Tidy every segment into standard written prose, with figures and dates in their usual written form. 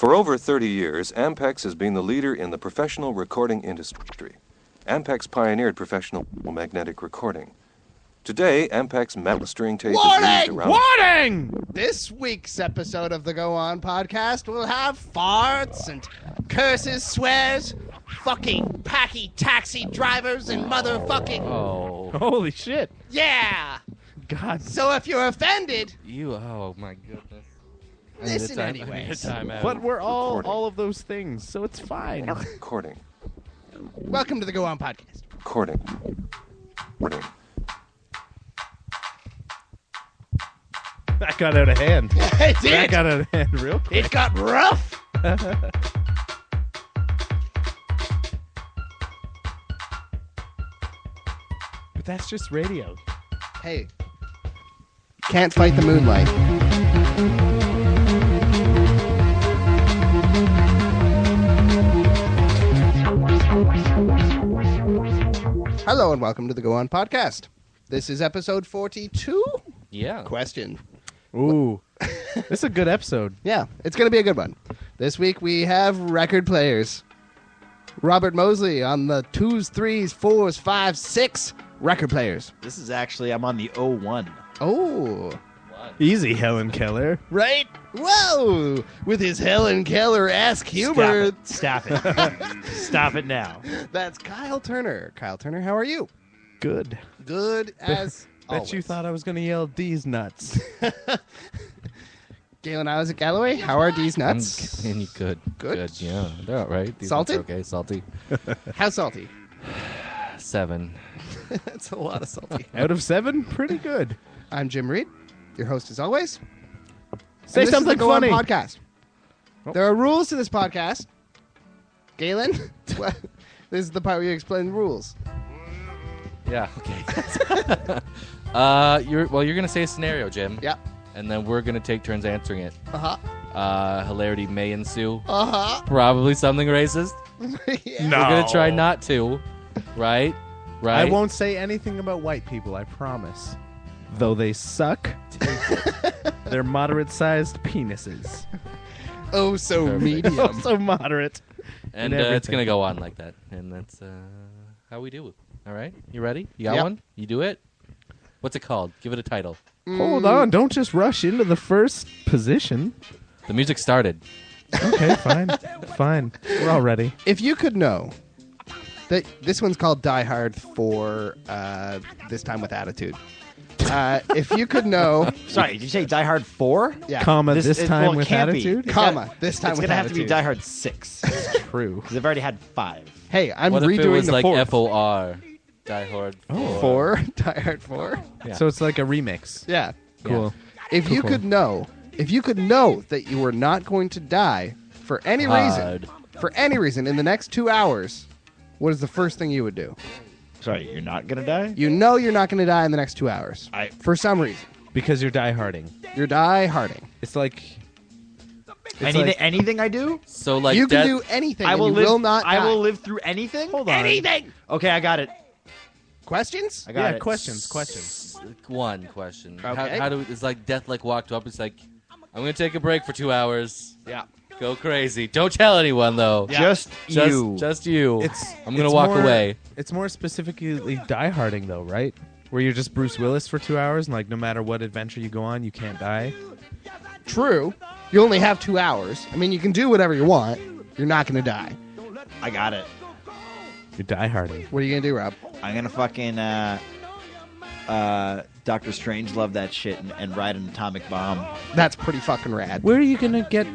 For over 30 years, Ampex has been the leader in the professional recording industry. Ampex pioneered professional magnetic recording. Today, Ampex mastering tape is used around... Warning! This week's episode of the Go On podcast will have farts and curses, swears, fucking packy taxi drivers, and motherfucking... Oh. Holy shit. Yeah! God. So if you're offended... Oh my goodness. Listen anyways. But we're all of those things, so it's fine. Recording. Welcome to the Go On podcast. Recording. That got out of hand. It did! That got out of hand real quick. It got rough! But that's just radio. Hey. Can't fight the moonlight. Hello and welcome to the Go On podcast. This is episode 42? Yeah. Question. Ooh. This is a good episode. Yeah, it's going to be a good one. This week we have record players. Robert Mosley on the 2s, 3s, 4s, 5s, 6 record players. This is actually, I'm on the 01. Oh. Easy, Helen Keller. Right? Whoa! With his Helen Keller-esque humor. Stop it. Stop it now. That's Kyle Turner. Kyle Turner, how are you? Good. Good as Bet you thought I was going to yell D's nuts. Galen Isaac Galloway, how are these nuts? Good. Good? Yeah, they're all right. These Salty? nuts are okay, salty. How salty? 7. That's a lot of salty. Out of 7? Pretty good. I'm Jim Reed, your host as always. Say And this something is the Go On funny. podcast. Oh. There are rules to this podcast. Galen, this is the part where you explain the rules. Yeah, okay. You're going to say a scenario, Jim. Yeah. And then we're going to take turns answering it. Uh-huh. Hilarity may ensue. Uh-huh. Probably something racist. Yeah. No. We're going to try not to. Right? I won't say anything about white people, I promise. Though they suck, they're moderate-sized penises. Oh, so Perfect. medium. Also moderate. And in it's everything. going to go on like that. And that's how we do it. All right? You ready? You got Yep. one? You do it? What's it called? Give it a title. Hold on, don't just rush into the first position. The music started. Okay, fine. Fine. We're all ready. If you could know that this one's called Die Hard for This Time with Attitude. If you could know, Sorry, did you say Die Hard 4? yeah, Comma, this time well, it with can't be. attitude? comma, this time It's with going to have to be attitude. Die Hard 6. True. Because they've already had 5. Hey, I'm What if redoing it was the like fourth. FOR? Die Hard 4. 4, Die Hard 4. Yeah. So it's like a remix. Yeah. Cool. If you Cool. could know, that you were not going to die for any Hard. reason in the next 2 hours, what is the first thing you would do? Sorry, you're not going to die? You know you're not going to die in the next 2 hours. For some reason. Because you're die-harding. You're die-harding. It's like... Anything I do? So like You can death- do anything I will and you live. will not I die. will live through anything? Hold on. Anything! Okay, I got it. Questions? I got Yeah, it. questions. One question. Okay. How do it's like death like walked up? It's like I'm gonna take a break for 2 hours. Yeah. Go crazy. Don't tell anyone though. Just you. Just you. I'm gonna it's walk more- away. It's more specifically die-harding, though, right? Where you're just Bruce Willis for 2 hours, and like no matter what adventure you go on, you can't die. True. You only have 2 hours. I mean, you can do whatever you want. You're not going to die. I got it. You're die-harding. What are you going to do, Rob? I'm going to fucking Doctor Strange love that shit and ride an atomic bomb. That's pretty fucking rad. Where are you gonna get?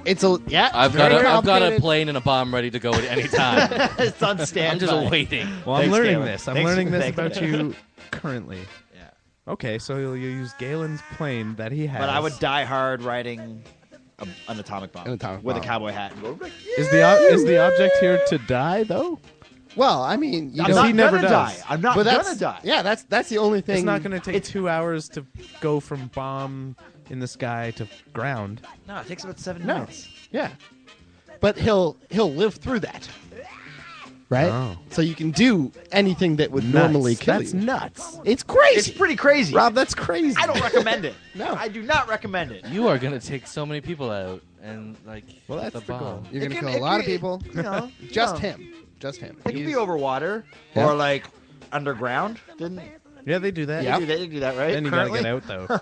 It's a I've very got a complicated. plane and a bomb ready to go at any time. It's on I'm standby. just waiting. Well, I'm Thanks, learning Galen. this. I'm Thanks- learning this thanks. about you currently. Yeah. Okay, so you'll use Galen's plane that he has. But I would die hard riding an atomic bomb. An atomic with bomb. a cowboy hat and go. Is the object here to die though? Well, I mean, you I'm Because don't. not he never gonna does. die. I'm not but that's gonna die. Yeah, that's the only thing. It's not going to take 2 hours to go from bomb in the sky to ground. No, it takes about 7 No. minutes. Yeah, but he'll live through that. right? Oh. So you can do anything that would normally kill That's you. nuts. It's crazy. It's pretty crazy. Rob, that's crazy. I don't recommend it. No. I do not recommend it. You are gonna take so many people out, and like, Well, that's the the goal. bomb. You're going to It can- kill a it lot of can- people. You know, Just you know. him. Just him. It can be over water Yeah. or like underground. Didn't Yeah, they do that. Yeah. they do that, right? Then you gotta Currently? get out though.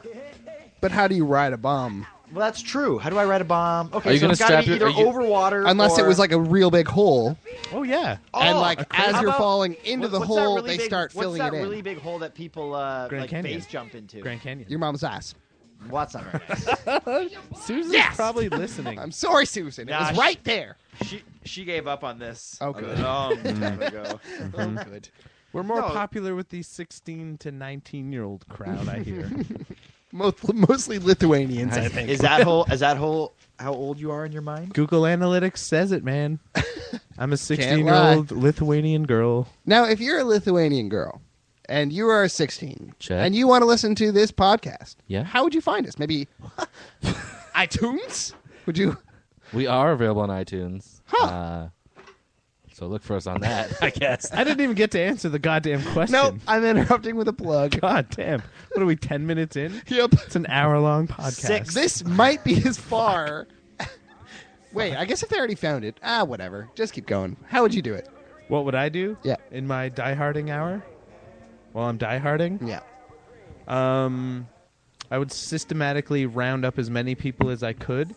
But how do you ride a bomb? Well, that's true. How do I ride a bomb? Okay, Are you so gonna it's gotta strap be your- either are you- over water Unless it or- was like a real big hole, Oh yeah. and Oh, like as how you're about- falling into the what's that hole, really they big- start filling What's it that in. really big hole that people Grand like Canyon. base jump into? Grand Canyon. Your mom's ass. Well, that's not very nice. Susan's Yes! probably listening. I'm sorry, Susan. It Nah, was she- right there. she gave up on this. Oh, a good. long time ago. Oh, good. We're more No. popular with the 16 to 19-year-old crowd, I hear. Mostly Lithuanians, I think. Is that whole how old you are in your mind? Google Analytics says it, man. I'm a lie. 16-year-old Lithuanian girl. Now, if you're a Lithuanian girl and you are 16 Check. and you want to listen to this podcast, Yeah. how would you find us? Maybe iTunes? Would you? We are available on iTunes. Huh. So look for us on that, I guess. I didn't even get to answer the goddamn question. Nope. I'm interrupting with a plug. God damn. What are we, 10 minutes in? Yep. It's an hour-long podcast. Six. This might be as far. Wait, I guess if they already found it, whatever. Just keep going. How would you do it? What would I do? Yeah. In my dieharding hour? While I'm dieharding? Yeah. I would systematically round up as many people as I could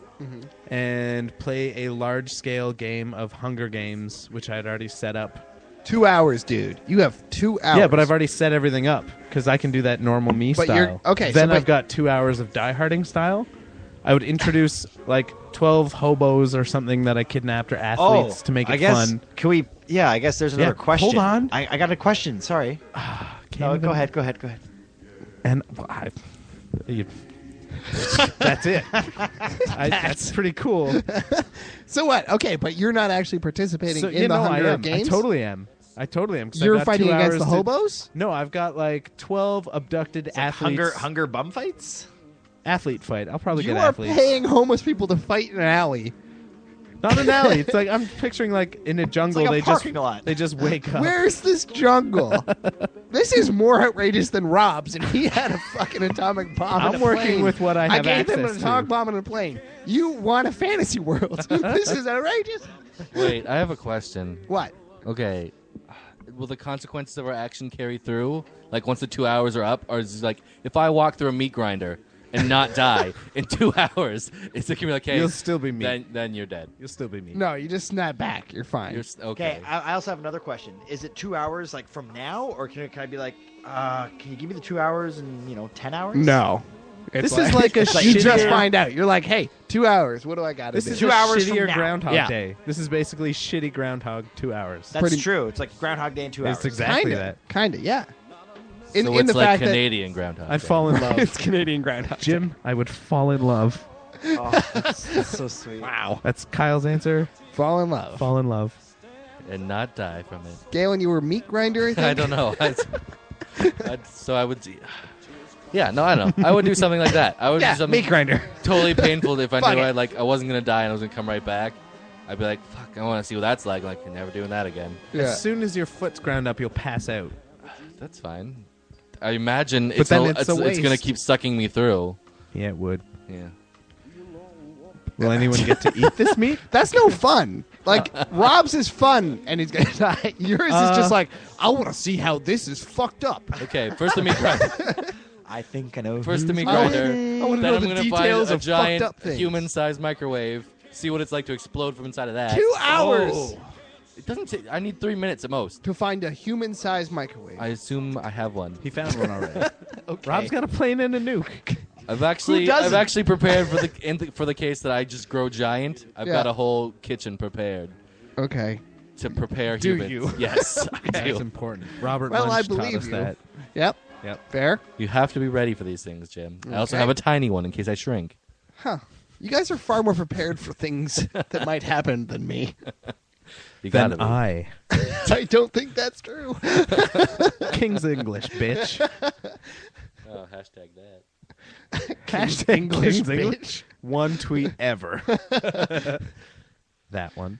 and play a large-scale game of Hunger Games, which I had already set up. 2 hours, dude. You have 2 hours. Yeah, but I've already set everything up because I can do that normal me But style. you're- okay, Then so but- I've got 2 hours of dieharding style. I would introduce like 12 hobos or something that I kidnapped or athletes to make it I guess, fun. Can we? Yeah, I guess there's another Yeah, question. hold on. I got a question. Sorry. Can't No, even- go ahead. And that's it. That's pretty cool. So what? Okay, but you're not actually participating So, in the Hunger I am. Games? I totally am. 'cause You're I've got fighting 2 against hours the to- hobos? No, I've got like 12 abducted It's like athletes. hunger bum fights. Athlete fight. I'll probably You get are athletes. paying homeless people to fight in an alley. Not an alley. It's like I'm picturing like in a jungle. like a they parking just lot. they just wake up. Where's this jungle? This is more outrageous than Rob's, and he had a fucking atomic bomb. I'm and a working plane. with what I have gave him an access to. atomic bomb and a plane. You want a fantasy world? This is outrageous. Wait, I have a question. What? Okay. Will the consequences of our action carry through? Like once the 2 hours are up? Or is it like, if I walk through a meat grinder and not die in 2 hours, it's going to be like, hey, You'll still be me. then you're dead. You'll still be me. No, you just snap back. You're fine. Okay. Okay, I also have another question. Is it 2 hours like from now, or can I be like, can you give me the 2 hours in 10 hours? No. It's This is like a you just shittier- find out. You're like, hey, 2 hours. What do I got to This do? is 2 a hours from shittier now. Groundhog Yeah. Day. This is basically shitty Groundhog 2 hours. That's Pretty- true. It's like Groundhog Day in 2 hours. It's exactly kinda, that. Kinda, yeah. so In it's the like fact Canadian Groundhog I'd Day. fall in that love. it's Canadian Groundhog. Jim, I would fall in love. Oh, that's so sweet. Wow. That's Kyle's answer. Fall in love. Fall in love. And not die from it. Galen, you were meat grinder, I think? I don't know. So I would... Yeah, no, I don't know. I would do something like that. I would Yeah, do something meat grinder. totally painful if I Fuck knew it. I wasn't going to die and I was going to come right back. I'd be like, fuck, I want to see what that's like. Like, never doing that again. Yeah. As soon as your foot's ground up, you'll pass out. That's fine. I imagine But then it's a it's going to waste. keep sucking me through. Yeah, it would. Yeah. Will anyone get to eat this meat? That's no fun. Like, Rob's is fun, and he's going to die. Yours is just like, I want to see how this is fucked up. Okay, first the meat grinder. I think I know. First the meat I wanna- grinder. I wanna Then know I'm the going to details find a of giant fucked up things. human-sized microwave. See what it's like to explode from inside of that. 2 hours Oh. It doesn't take... I need 3 minutes at most. to find a human-sized microwave. I assume I have one. He found one already. Okay. Rob's got a plane and a nuke. I've actually doesn't? prepared for the case that I just grow giant. I've Yeah. got a whole kitchen prepared Okay. to prepare Do humans. you? Yes, I That's do. important. Robert Well, Munch I believe taught us you. that. Yep. Yep. Fair. You have to be ready for these things, Jim. I also Okay. have a tiny one in case I shrink. Huh. You guys are far more prepared for things that might happen than me. You Then gotta be. I. I don't think that's true. King's English, bitch. Oh, hashtag that. Hashtag English King's English? bitch. One tweet ever. That one.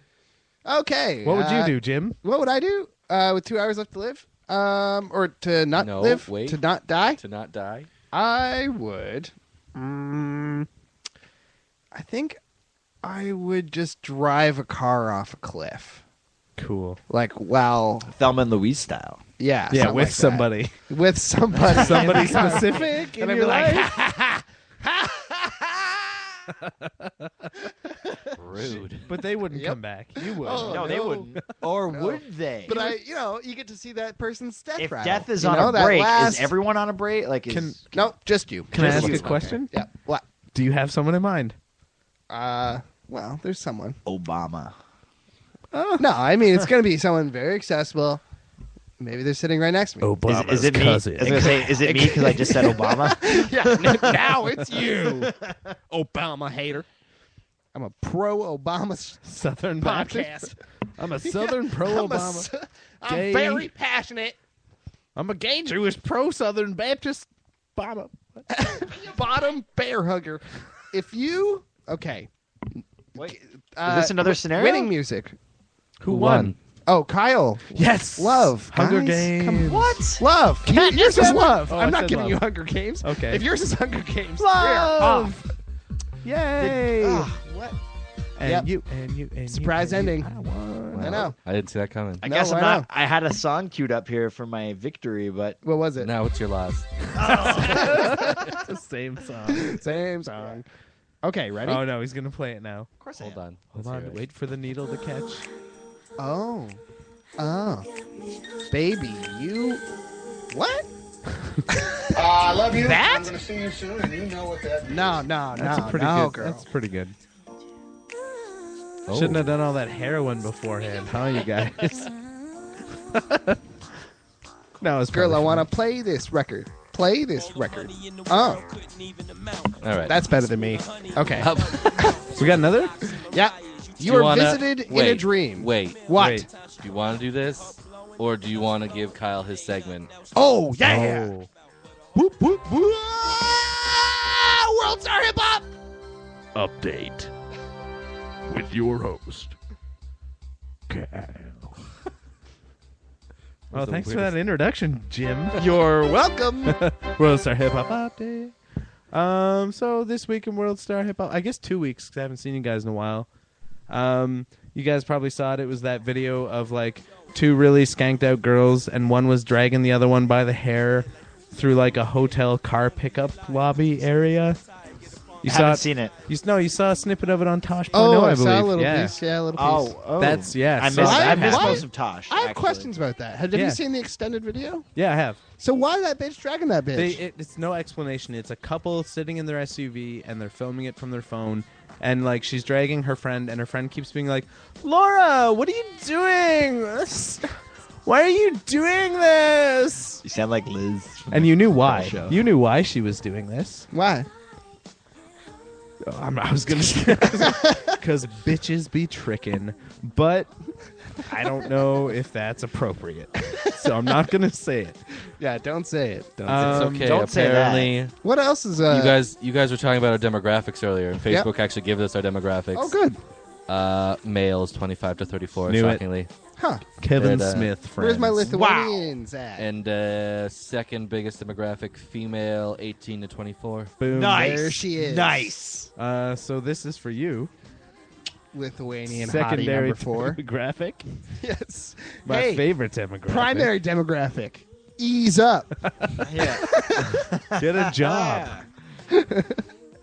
Okay. What would you do, Jim? What would I do with 2 hours left to live? Or to not No, live? wait. To not die? To not die. I would. I think I would just drive a car off a cliff. Cool. Like, wow. Thelma and Louise style. Yeah. Yeah, something with like that. somebody. With somebody. Somebody specific in And I'd your be like, life? Rude. But they wouldn't Yep. come back. You would. Oh, No, they no. wouldn't. Or No. would they? But you get to see that person's death if rattle. death is You on know, a that break, last- is everyone on a break? Like, is No, just you. Can I Just ask you. a question? Yeah. What? Do you have someone in mind? Well, there's someone. Obama? No, I mean, it's going to be someone very accessible. Maybe they're sitting right next to me. Is it me? I was gonna say, is it me because I just said Obama? Yeah, now it's you, Obama hater. I'm a pro-Obama Southern podcast. Baptist. I'm a Southern pro-Obama. I'm Gay. very passionate. I'm a gay Jewish pro-Southern Baptist. Obama. Bottom bear hugger. If you... Okay. Wait, is this another scenario? Winning music. Who won? Oh, Kyle. Yes. Love. Hunger Guys, Games. come on. What? Love. Yours is love. Oh, I'm I not said giving love. you Hunger Games. Okay. If yours is Hunger Games, Love. we're Yay. off. What? And Yep. you and you and Surprise you, and ending. You. I won. I know. I didn't see that coming. I No, guess I'm I not. know. I had a song queued up here for my victory, but What was it? Now it's your loss. It's the same song. Same song. Okay, ready? Oh no, he's gonna play it now. of course Hold on. Hold Let's on, hear it. wait for the needle to catch. Oh. Baby, you... What? I love you. That? I'm going to see you soon, and you know what that means. No, That's a pretty no, good. girl. That's pretty good. Oh. Shouldn't have done all that heroin beforehand, huh, you guys? No, it's Girl, I want to play this record. Play this record. Oh, All right. that's better than me. Okay. We got another. Yeah. Do You were wanna- visited in a wait, dream. Wait. What? Wait. Do you want to do this? Or do you want to give Kyle his segment? Oh, yeah. Oh. Whoop, whoop, whoop. Ah, World Star Hip Hop. Update with your host, Kyle. Oh, the thanks for weirdest- that introduction, Jim. You're welcome. World Star Hip Hop Update. So this week in World Star Hip Hop, I guess 2 weeks because I haven't seen you guys in a while. You guys probably saw it. It was that video of like two really skanked out girls, and one was dragging the other one by the hair through like a hotel car pickup lobby area. You I saw haven't it. seen it. You saw a snippet of it on Tosh. Oh, I I believe. saw a little yeah. piece. Yeah, a little piece. Oh, That's yeah. I so missed. Why- I missed why- most of Tosh. I have actually. questions about that. Have Yeah. you seen the extended video? Yeah, I have. So why that bitch dragging that bitch? It's no explanation. It's a couple sitting in their SUV and they're filming it from their phone. And like she's dragging her friend, and her friend keeps being like, "Laura, what are you doing? Why are you doing this?" You sound like Liz. from And you knew the why. show. You knew why she was doing this. Why? I was gonna say because bitches be tricking, but I don't know if that's appropriate, so I'm not gonna say it. Yeah, don't say it. Don't It's okay. don't say that. Apparently, What else is you guys were talking about our demographics earlier, and Yep. Facebook actually gave us our demographics. Oh, good. Males 25 to 34, Knew it. shockingly. Huh. Kevin And, Smith, friends. Where's my Lithuanians at? And second biggest demographic, female 18 to 24. Boom. Nice. There she is. Nice. So this is for you. Lithuanian hottie Secondary number 4. demographic. Yes. My Hey, favorite demographic. primary demographic. Ease up. Yeah. Get a job.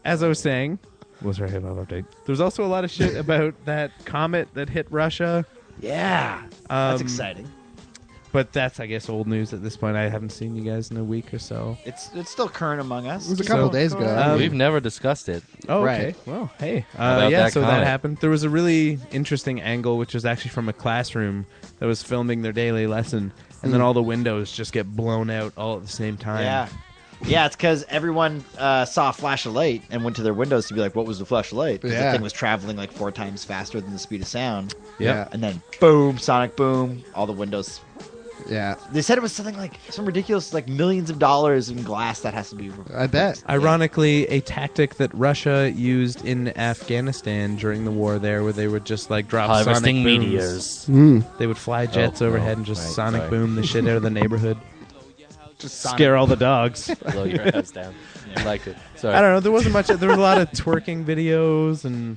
As I was saying, what's our hip hop update? There's also a lot of shit about that comet that hit Russia. Yeah. That's Um, exciting. But that's, I guess, old news at this point. I haven't seen you guys in a week or so. It's still current among us. It was a couple So, days ago. We've never discussed it. Oh, Right. okay. Well, hey. about Yeah, that so that comet? happened. There was a really interesting angle, which was actually from a classroom that was filming their daily lesson, and then all the windows just get blown out all at the same time. Yeah. Yeah, it's because everyone saw a flash of light and went to their windows to be like, what was the flash of light? Because Yeah. the thing was traveling like 4 times faster than the speed of sound. Yep. And then boom, sonic boom, all the windows Yeah, They said it was something like some ridiculous, like millions of dollars in glass that has to be. I bet. Ironically, a tactic that Russia used in Afghanistan during the war there, where they would just like drop Harvesting sonic booms. meteors. They would fly jets Oh, overhead no. and just Right, sonic sorry. boom the shit out of the neighborhood. Just Scare all the dogs. Blow your house down. I liked it. Sorry. I don't know. There wasn't much. There was a lot of twerking videos and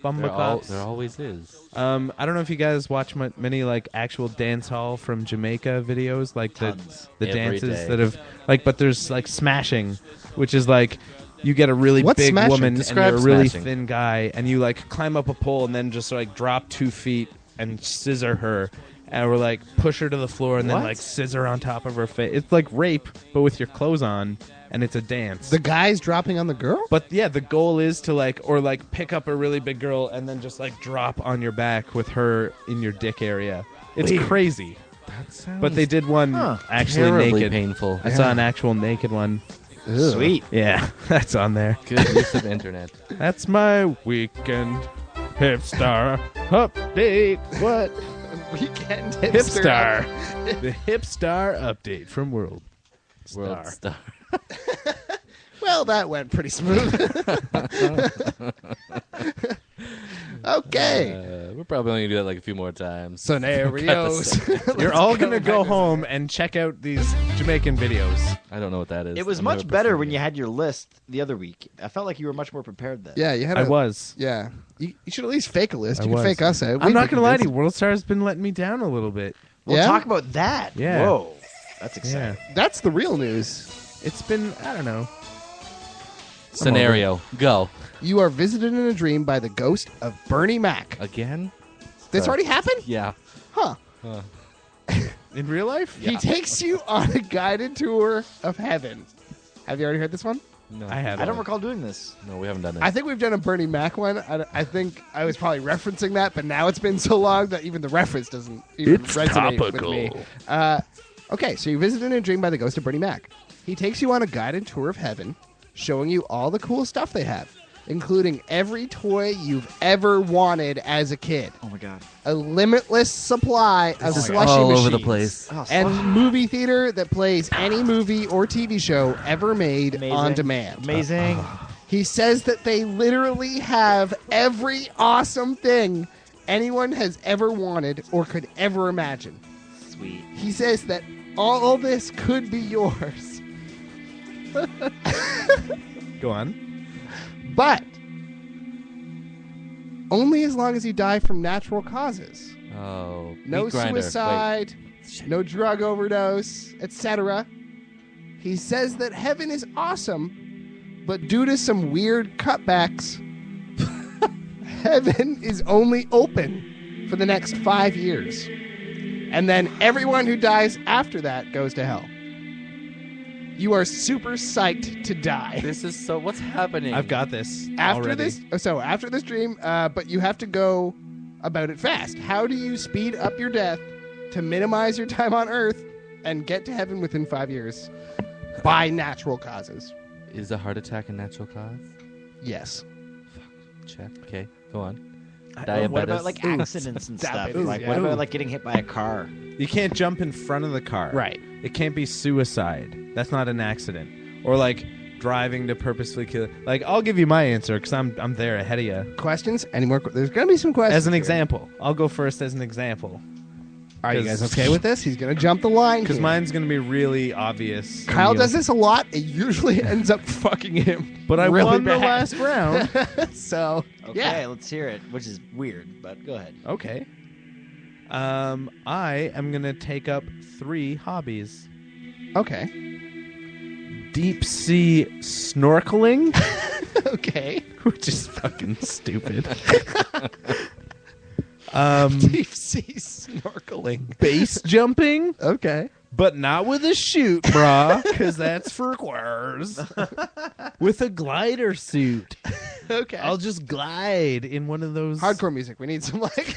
bumblecops. There always is. I don't know if you guys watch many like actual dance hall from Jamaica videos, like Tons. the Every dances day. that have like. But there's like smashing, which is like you get a really What's big smashing? woman Describe and you're a really smashing. thin guy, and you like climb up a pole and then just like drop 2 feet and scissor her. And we're like push her to the floor and then What? like scissor on top of her face. It's like rape, but with your clothes on, and it's a dance. The guy's dropping on the girl. But yeah, the goal is to like pick up a really big girl and then just like drop on your back with her in your dick area. It's crazy. That sounds But they did one actually terribly naked. painful. I saw an actual naked one. Sweet. Yeah, that's on there. Good use of internet. That's my weekend hipstar update. What? Weekend Hipstar. The hipstar update from World World Star. Star. Well, that went pretty smooth. Okay. We're probably only gonna do that like a few more times. Scenarios. You're all gonna go home and check out these Jamaican videos. I don't know what that is. It was I've much never better performed when it. you had your list the other week. I felt like you were much more prepared then. Yeah, you had. I was. Yeah, you should at least fake a list. I You can was. fake us out. I'm We'd not be gonna lie to you. convinced. World Star's been letting me down a little bit. We'll Yeah? talk about that. Yeah. Whoa. That's exciting. Yeah, That's the real news. it's been. I don't know. Scenario. Go. You are visited in a dream by the ghost of Bernie Mac. Again? This already happened? Yeah. Huh. In real life, He takes you on a guided tour of heaven. Have you already heard this one? No. I have. I don't recall doing this. No, we haven't done it. I think we've done a Bernie Mac one. I think I was probably referencing that, but now it's been so long that even the reference doesn't even It's resonate topical. with me. Okay, so you visited in a dream by the ghost of Bernie Mac. He takes you on a guided tour of heaven, showing you all the cool stuff they have, including every toy you've ever wanted as a kid. Oh my god. A limitless supply of This is slushy all machines. over the place. Oh, And movie theater that plays any movie or TV show ever made Amazing. on demand. Amazing. He says that they literally have every awesome thing anyone has ever wanted or could ever imagine. Sweet. He says that all this could be yours. Go on. But only as long as you die from natural causes. Oh. No meat grinder. suicide, no drug overdose, etc. He says that heaven is awesome, but due to some weird cutbacks, heaven is only open for the next 5 years. And then everyone who dies after that goes to hell. You are super psyched to die. Wait. This is so. What's happening? I've got this. After already. after this dream, but you have to go about it fast. How do you speed up your death to minimize your time on Earth and get to heaven within 5 years by natural causes? Is a heart attack a natural cause? Yes. Check. Okay. Go on. What Diabetes. about like accidents and stuff? Diabetes, Like yeah. what about like getting hit by a car? You can't jump in front of the car. Right. It can't be suicide. That's not an accident. Or like driving to purposefully kill. Like I'll give you my answer because I'm there ahead of you. Questions? Any more? There's gonna be some questions. As an here. example, I'll go first as an example Are you guys 'cause- okay with this? He's gonna jump the line because here. mine's gonna be really obvious. Kyle and you'll- does this a lot. It usually ends up fucking him. but I really won the bad. last round. So Okay, yeah. let's hear it. Which is weird, but go ahead. Okay. I am gonna take up 3 hobbies: Okay. deep sea snorkeling, Okay. which is fucking stupid. Deep sea snorkeling. Base jumping, Okay. but not with a chute, brah, because that's for squares. With a glider suit. Okay. I'll just glide in one of those. Hardcore music. We need some like.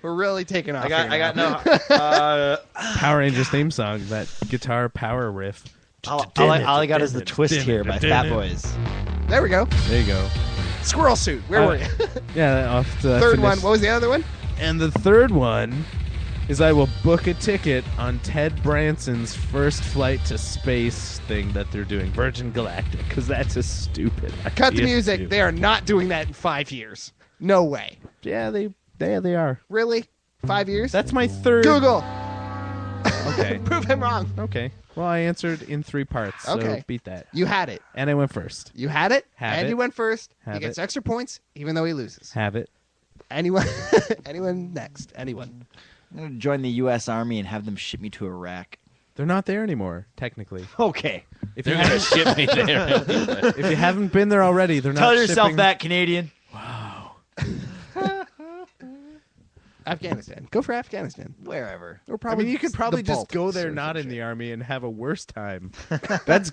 We're really taking off. I got here now. no. Power Rangers theme song, that guitar power riff. All I got is the twist here by Fat Boys. There we go. There you go. Squirrel suit. Where were you? Yeah, off to Third finish. one. What was the other one? And the third one is I will book a ticket on Ted Branson's first flight to space thing that they're doing, Virgin Galactic, because that's just stupid. Cut the idea music. to do. They are not doing that in 5 years. No way. Yeah, they are. Really? 5 years? That's my third. Google. Okay. Prove him wrong. Okay. Well, I answered in 3 parts, so Okay. beat that. You had it. And I went first. You had it. Have and it. you went first. Have he gets it. extra points, even though he loses. Have it. Anyone? Anyone next? Anyone? I'm gonna join the U.S. Army and have them ship me to Iraq. They're not there anymore, technically. Okay. If They're you, gonna ship me there. if you haven't been there already, they're not Tell yourself shipping- that, Canadian. Afghanistan. Go for Afghanistan. Wherever. Or I probably mean, you could the probably just Baltics go there or not some in shit. the army and have a worse time. That's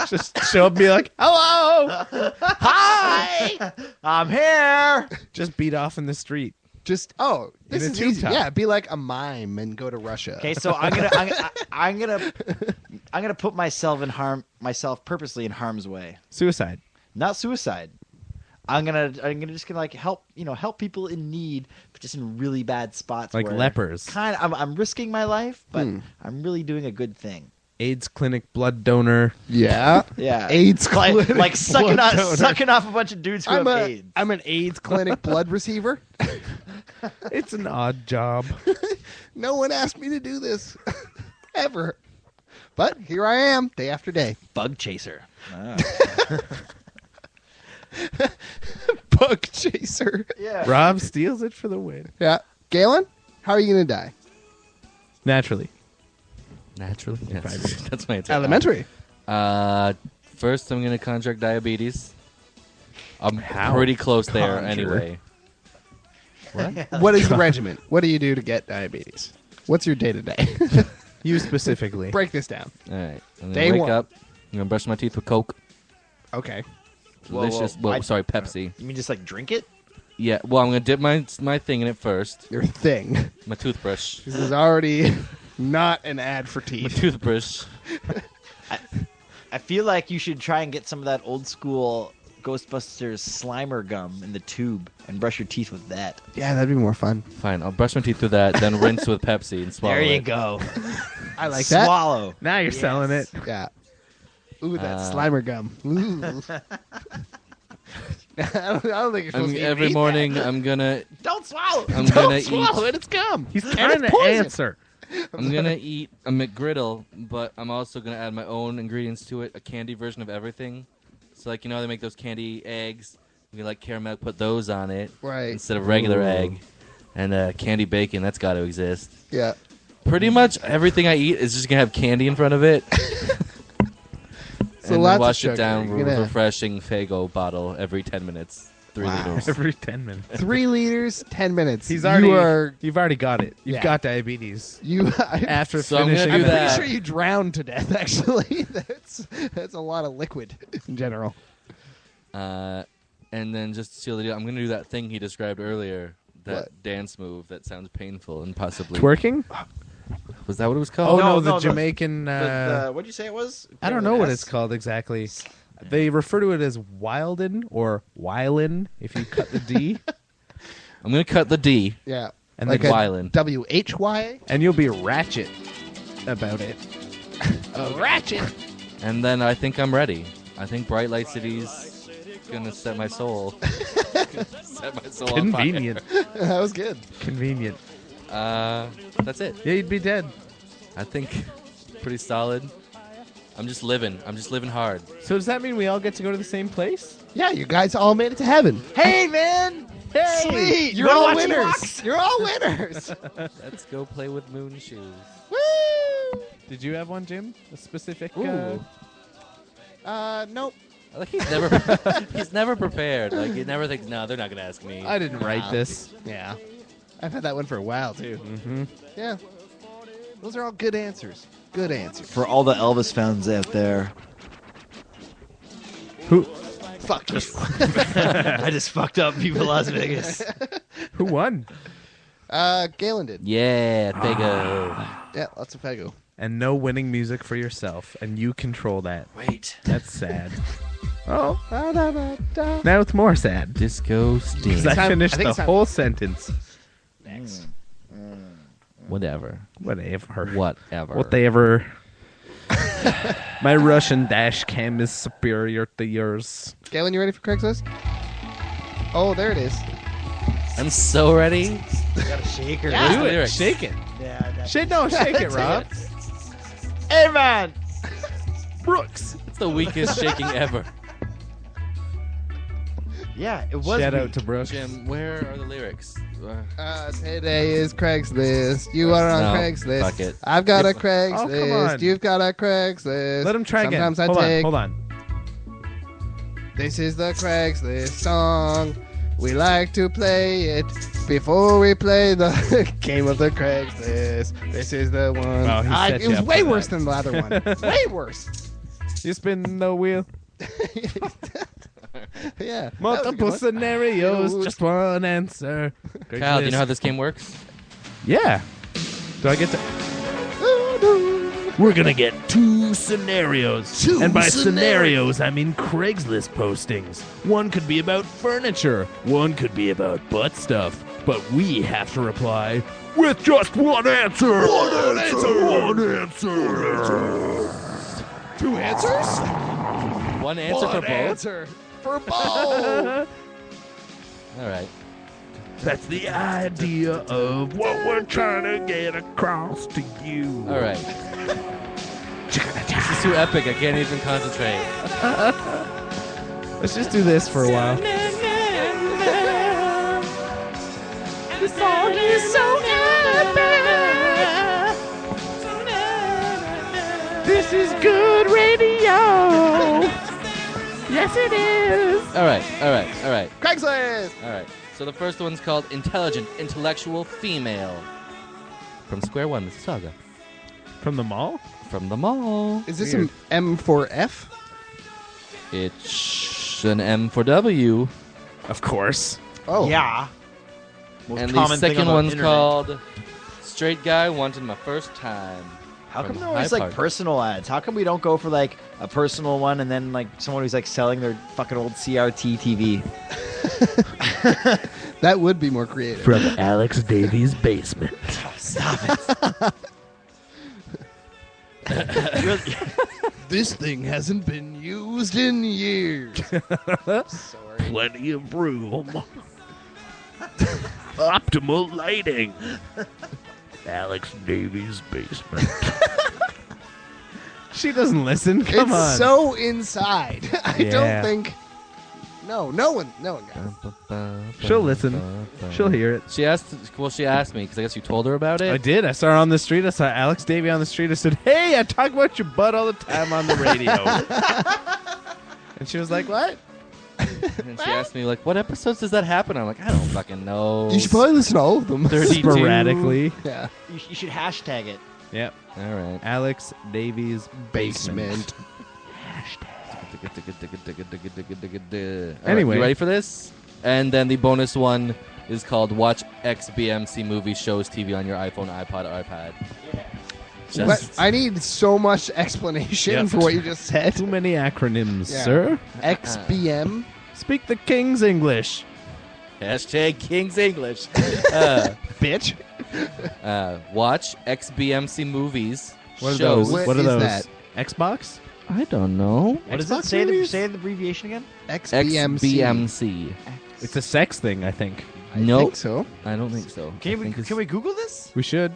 just show up and be like, hello! Hi! I'm here! Just beat off in the street. This In a is tube easy. top. Yeah, be like a mime and go to Russia. Okay, so I'm gonna put myself purposely in harm's way. Suicide. Not suicide. I'm gonna like help people in need, but just in really bad spots. Like where lepers. I'm risking my life, but I'm really doing a good thing. AIDS clinic blood donor. Yeah. Yeah, AIDS clinic. like sucking blood donor. sucking off a bunch of dudes who have AIDS. I'm an AIDS clinic blood receiver. It's an odd job. No one asked me to do this. Ever. But here I am, day after day. Bug chaser. Bug chaser. Yeah. Rob steals it for the win. Yeah. Galen, how are you going to die? Naturally. Naturally, yes. That's my answer. Elementary. First, I'm gonna contract diabetes. I'm How? pretty close there Conjure. anyway. What is the regimen? What do you do to get diabetes? What's your day-to-day? You specifically. Break this down. All right. I'm gonna Day wake one. up. I'm gonna brush my teeth with Coke. Okay. Whoa, Delicious. whoa. Pepsi. You mean just like drink it? Yeah. Well, I'm gonna dip my thing in it first. Your thing. My toothbrush. This is already not an ad for My teeth. toothbrush. I feel like you should try and get some of that old school Ghostbusters Slimer gum in the tube and brush your teeth with that. Yeah, that'd be more fun. Fine. I'll brush my teeth with that, then rinse with Pepsi and swallow There you it. go. I like that. Swallow. Now you're selling it. Yeah. Ooh, that Slimer gum. Ooh. I don't think you're supposed to Every eat morning, I'm gonna Don't swallow. I'm that. gonna Don't eat. swallow it. It's gum. He's And trying it's to poison. answer. I'm gonna eat a McGriddle, but I'm also gonna add my own ingredients to it. A candy version of everything. So like they make those candy eggs. We like caramel, put those on it Right. instead of regular egg. And candy bacon, that's got to exist. Yeah. Pretty much everything I eat is just gonna have candy in front of it. So and lots of wash sugar. it down You're with gonna- a refreshing Fago bottle every 10 minutes. 3 Wow. liters. Every 10 minutes. 3 liters, 10 minutes. You've already got it. You've Yeah. got diabetes. After So I'm gonna finishing, do I'm pretty that. sure you drowned to death. Actually, that's a lot of liquid in general. And then just to seal the deal, I'm going to do that thing he described earlier. That What? dance move that sounds painful and possibly... Twerking? Was that what it was Oh, called? No, no, the no, Jamaican... what'd you say it was? I don't know what it's called exactly. They refer to it as wildin or wildin if you cut the D. I'm going to cut the D. Yeah, And like then a Wyland. WHY. And you'll be ratchet about it. Ratchet. And then I think I'm ready. I think Bright Light City's going to set my soul. Set my soul on fire. Convenient. That was good. Convenient. That's it. Yeah, you'd be dead. I think pretty solid. I'm just living. I'm just living hard. So does that mean we all get to go to the same place? Yeah, you guys all made it to heaven. Hey, man! Hey, Sweet! you're Wanna all watch winners. Rocks? You're all winners. Let's go play with moon shoes. Woo! Did you have one, Jim? A specific... Ooh. Nope. Like he's never prepared. Like he never thinks, no, they're not gonna ask me. I didn't write Wow. this. Yeah, I've had that one for a while too. Mm-hmm. Yeah, those are all good answers. Good answers. For all the Elvis fans out there, Who Fuck you. I just fucked up people in Las Vegas. who won? Galen did. Yeah, Fago. Yeah, lots of Fago. And no winning music for yourself, and you control that. Wait. That's sad. Oh, now it's more sad. Disco Sting. Because I time- finished I think the it's time- whole sentence. Next. Whatever. Whatever. My Russian dash cam is superior to yours. Galen, you ready for Craigslist? Oh, there it is. I'm so ready. You gotta shake her. Where's the Do it. lyrics? Shake it. Yeah. Shake it, Rob. Hey, man. Brooks. It's the weakest shaking ever. Yeah, it was. Shout out weak. to Brooks. Jim, where are the lyrics? Today is Craigslist. You are on No, Craigslist. fuck it. I've got a Oh, come Craigslist. on. You've got a Craigslist. Let him try Sometimes again. Hold on. This is the Craigslist song. We like to play it before we play the game of the Craigslist. This is the one. Oh, he set it you was up way for worse that. than the other one. Way worse. You spin the wheel. Yeah. that was a good Multiple one. scenarios, just one answer. Kyle, do you know how this game works? Yeah. Do I get to? We're gonna get 2 scenarios. And by scenarios, I mean Craigslist postings. One could be about furniture. One could be about butt stuff. But we have to reply with just one answer. One answer. 2 answers? One answer for both? Answer for both. All right. That's the idea of what we're trying to get across to you. All right. This is too epic. I can't even concentrate. Let's just do this for a while. The song is so epic. This is good radio. Yes, it is. All right. Craigslist. All right. So the first one's called Intelligent, Intellectual Female. From Square One, Mississauga. From the mall? From the mall. Is this Weird. an M for F? It's an M for W. Of course. Oh. Yeah. Most And the common thing second on the one's internet. called Straight Guy Wanted My First Time. How come from they're always Hyde like Park. personal ads? How come we don't go for like a personal one and then like someone who's like selling their fucking old CRT TV? That would be more creative. From Alex Davies' basement. Stop it. This thing hasn't been used in years. Sorry. Plenty of room. Optimal lighting. Alex Davies' basement. She doesn't listen. Come it's on. so inside. I Yeah. don't think. No one got it. She'll listen. She'll hear it. She asked me because I guess you told her about it. I did. I saw her on the street. I saw Alex Davey on the street. I said, "Hey, I talk about your butt all the time on the radio." And she was like, "What?" And she asked me, like, what episodes does that happen? I'm like, I don't fucking know. You should probably listen to all of them. 32. Sporadically. Yeah. You should hashtag it. Yep. All right. Alex Davies' basement. Anyway. You ready for this? And then the bonus one is called Watch XBMC Movies, Shows, TV on your iPhone, iPod, or iPad. But I need so much explanation Yep. for what you just said. Too many acronyms, Yeah. sir. XBM. Speak the King's English. Hashtag King's English. Bitch. Watch XBMC Movies, What are Shows. those? What What are is those? that? Xbox? I don't know. What does Xbox it say? movies? Say the abbreviation again. XBMC. XBMC. It's a sex thing, I think. I Nope. think so. I don't think so. Can we Google this? We should.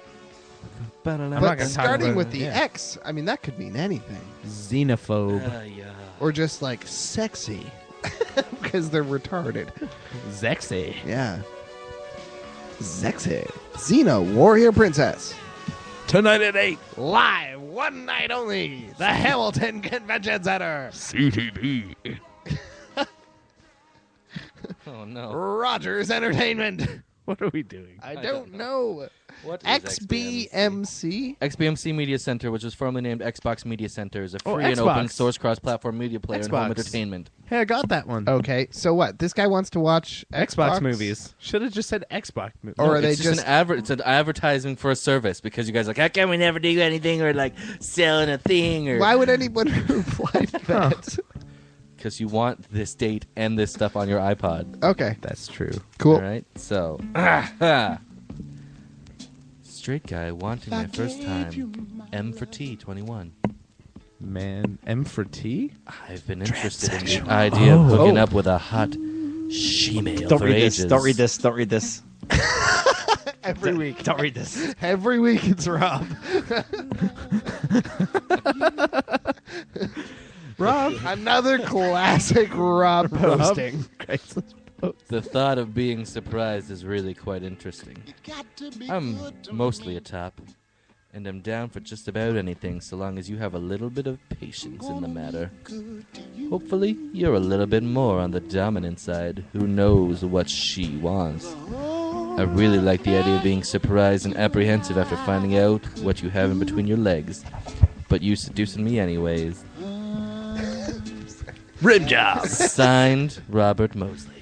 But not But gonna talk starting about with it, the yeah. X, I mean, that could mean anything. Xenophobe. Or just like sexy. Because they're retarded. Zexy. Yeah. Sexy. Xena, warrior princess. Tonight at 8. Live, one night only. The Hamilton Convention Center. CTV. Oh no. Rogers Entertainment. What are we doing? I don't don't know. What is XBMC. XBMC Media Center, which was formerly named Xbox Media Center, is a Oh, free and open Xbox. source cross-platform media player and home Xbox. entertainment. Hey, I got that one. Okay, so what? This guy wants to watch Xbox movies. Should have just said Xbox movies. Or are they it's just it's an advertising for a service because you guys are like, how come we never do anything or like selling a thing or Why would anyone reply to that? because you want this date and this stuff on your iPod. Okay, That's true. cool. All right, so Straight guy wanting my first time. M for T, 21. Man, M for T? I've been interested in the idea of hooking up with a hot she-male Don't for read ages. this. Don't read this. Don't read this. Every week. Don't read this. Every week it's Rob. Rob? Another classic Rob posting. Craigslist. The thought of being surprised is really quite interesting. I'm mostly a top, and I'm down for just about anything so long as you have a little bit of patience in the matter. Hopefully, you're a little bit more on the dominant side, who knows what she wants. I really like the idea of being surprised and apprehensive after finding out what you have in between your legs. But you seducing me anyways. Rim job. Signed, Robert Mosley.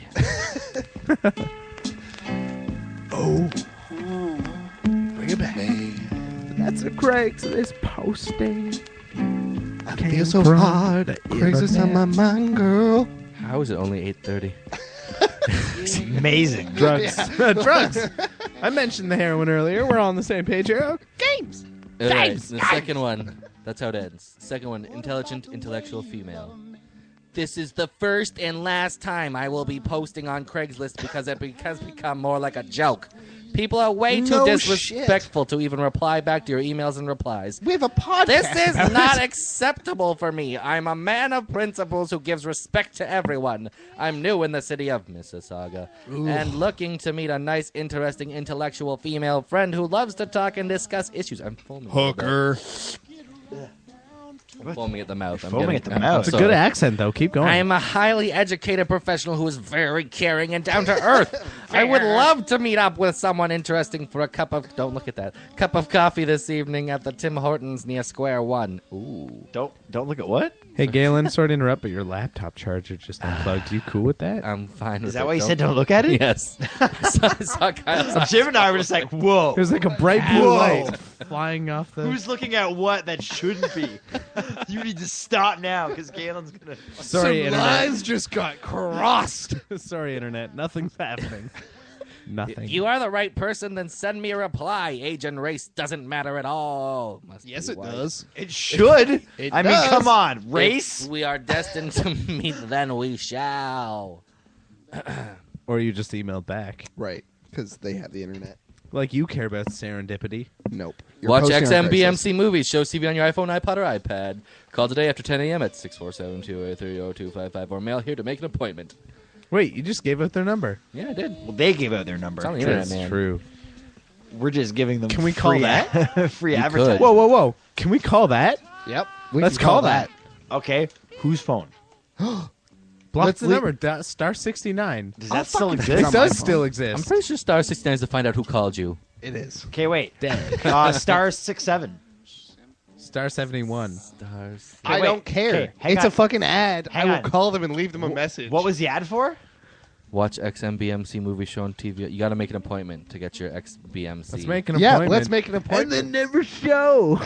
Oh. Bring it back. That's a Craigslist posting. I feel so hard. Craigslist on my mind, girl. How is it only 8:30? Amazing. Drugs. Drugs. I mentioned the heroin earlier. We're all on the same page here. Oh, games. All right, Games. the second one. That's how it ends. Second one, intelligent, intellectual female. This is the first and last time I will be posting on Craigslist because it has become more like a joke. People are way too No disrespectful to even reply back to your emails and replies. We have a podcast. This is about not it. acceptable for me. I'm a man of principles who gives respect to everyone. I'm new in the city of Mississauga and looking to meet a nice, interesting, intellectual female friend who loves to talk and discuss issues. I'm foaming. Hooker. Foaming at the mouth. I'm Foaming getting- at the mouth. It's a sorry. good accent, though. Keep going. I am a highly educated professional who is very caring and down to earth. I would love to meet up with someone interesting for a cup of cup of coffee this evening at the Tim Hortons near Square One. Ooh. Don't look at what? Hey, Galen, sorry to interrupt, but your laptop charger just unplugged. You cool with that? I'm fine with Is that it. why you said don't look at it? Yes. I saw Kyle's Jim and I were just like, whoa. There's like a bright blue Whoa. light flying off the... Who's looking at what that shouldn't be? You need to stop now because Galen's going to... Sorry, Some Internet. lines just got crossed. Sorry, Internet. Nothing's happening. Nothing. If you are the right person, then send me a reply. Age and race doesn't matter at all. Must Yes, be it white. does. It should. It I mean, does. come on. If Race? we are destined to meet, then we shall. Or you just emailed back. Right, because they have the internet. Like you care about serendipity. Nope. You're Watch posting on Craigslist. XMBMC movies. Show TV on your iPhone, iPod, or iPad. Call today after 10 a.m. at 647-283-0255 or mail here to make an appointment. Wait, you just gave out their number. Yeah, I did. Well, they gave out their number. It's on the internet, That's man. true. We're just giving them Can we call free that? free You advertising. could. Whoa, whoa, whoa. Can we call that? Yep. Let's call that. Okay. Whose phone? What's the leave- number? Star 69. Does that still It exist? on my does phone. still I'm exist. pretty sure Star 69 is to find out who called you. It is. Okay, wait. Star 67. Star 71. Stars. I wait. don't care. Okay, hang It's on. a fucking ad. Hang I on. will call them and leave them a message. What was the ad for? Watch XMBMC movie show on TV. You got to make an appointment to get your XBMC. Let's make an Yeah, appointment. let's make an And appointment. then never show.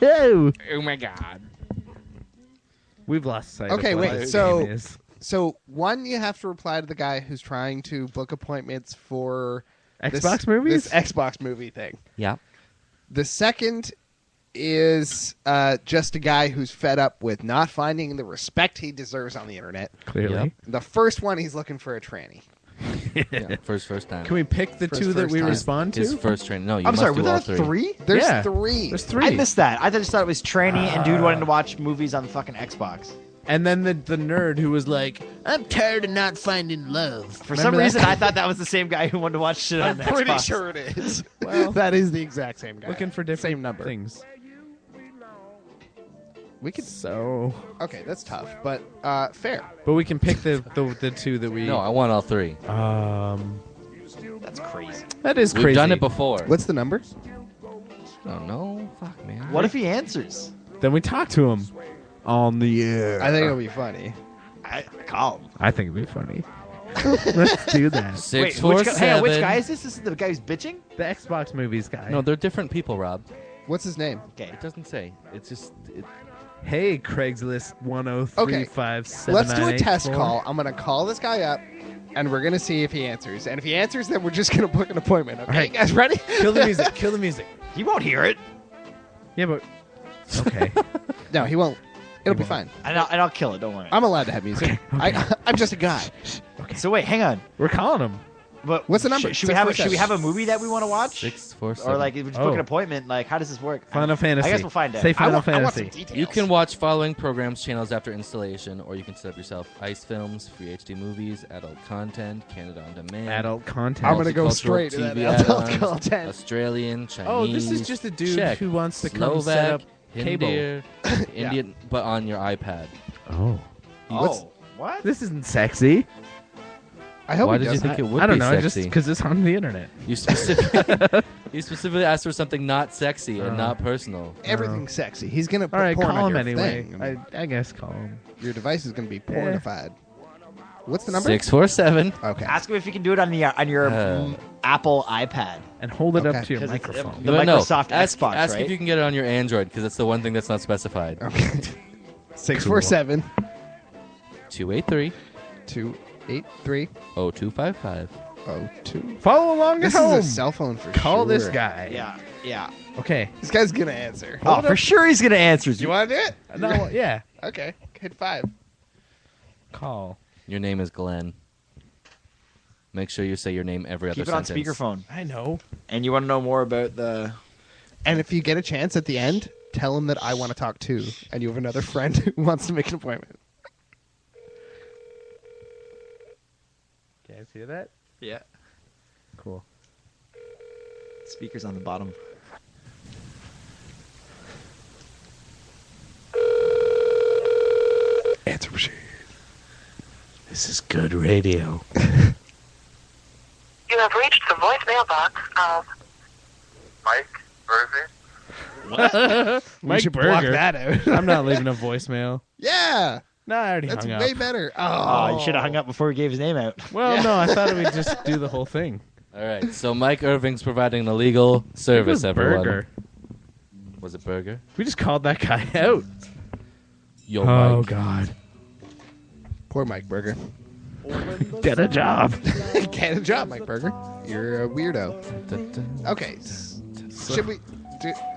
Oh my god. We've lost sight Okay, of what wait, this so- game is. So, one, you have to reply to the guy who's trying to book appointments for Xbox movies? This Xbox movie thing. Yeah. The second is just a guy who's fed up with not finding the respect he deserves on the internet. Clearly. Yep. The first one, he's looking for a tranny. Yeah. First time. Can we pick the two that First we time. respond to? His first training. No, you I'm must sorry, do were all there three. There's Yeah. three. There's three. I missed that. I just thought it was tranny and dude wanting to watch movies on the fucking Xbox. And then the nerd who was like, I'm tired of not finding love. For some reason, I thought that was the same guy who wanted to watch shit on I'm the pretty Xbox. sure it is. Well, that is the exact same guy. looking for different Same number. things. We could. So, Okay, that's tough, but fair. but we can pick the two that we. No, I want all three. That's crazy. That is We've crazy. done it before. What's the number? Oh no, fuck man. What if he answers? Then we talk to him on the air. I think it'll be funny. I call him. I think it'd be funny. Let's do that. 647? Hang on, which guy is this? This is the guy who's bitching? The Xbox movies guy. No, they're different people, Rob. What's his name? Okay. It doesn't say. It's just. Hey, Craigslist Okay, 10357. Let's do a test call. I'm gonna call this guy up and we're gonna see if he answers. And if he answers, then we're just gonna book an appointment. Okay, All right. you guys ready? Kill the music. Kill the music. He won't hear it. Yeah, but okay. No, he won't. It'll be fine. And I'll kill it. Don't worry. I'm allowed to have music. I'm just a guy. So wait, hang on. We're calling him. But What's the number? Should we have a movie that we want to watch? 647. Or like if we just book an Oh. appointment? Like how does this work? Final Fantasy. I guess we'll find out. Say Final I want some Fantasy. details. You can watch following programs channels after installation, or you can set up yourself ICE films, free HD movies, adult content, Canada on demand, Adult content. I'm gonna go multicultural straight to that TV adult add-ons, content. Australian, Chinese. Oh, this is just a dude Czech, who wants to come Slovak, set up cable. Hindi, Indian, but on your iPad. Oh. Oh, what? This isn't sexy. I hope Why he did you does think that. it would I don't be know, sexy? just because it's on the internet. You specifically asked for something not sexy and not personal. Everything's sexy. He's gonna put All right, porn call on him your anyway. thing. I guess call him. Your device is gonna be pornified. What's the number? 647. Okay. Ask him if you can do it on your Apple iPad. And hold it Okay. up to your 'Cause it's, microphone. The But no, Microsoft ask Xbox, ask right? if you can get it on your Android, because that's the one thing that's not specified. Okay. 647 283 283 0255. 02. Follow along This at home. is a cell phone for Call sure. this guy. Yeah. Okay. This guy's gonna answer. Oh, for sure he's gonna answer. You want to do it? No, yeah. Okay. Hit 5. Call. Your name is Glenn. Make sure you say your name every Keep other it on sentence. speakerphone. I know. And you want to know more about the? And if you get a chance at the end, tell him that I want to talk too, and you have another friend who wants to make an appointment. Guys hear that? Yeah. Cool. Speakers on the bottom. Answer machine. This is good radio. You have reached the voicemail box of Mike Burger. We Mike should block Burger. that out. I'm not leaving a voicemail. Yeah, No, I already that's hung way up. better. Oh, you should have hung up before he gave his name out. Well, no, I thought we'd just do the whole thing. All right, so Mike Irving's providing the legal service, It was everyone. Burger. Was it Burger? We just called that guy out. Yo, Oh, Mike. God. Poor Mike Burger. Get a job. Get a job, Mike Burger. You're a weirdo. Okay. Should we?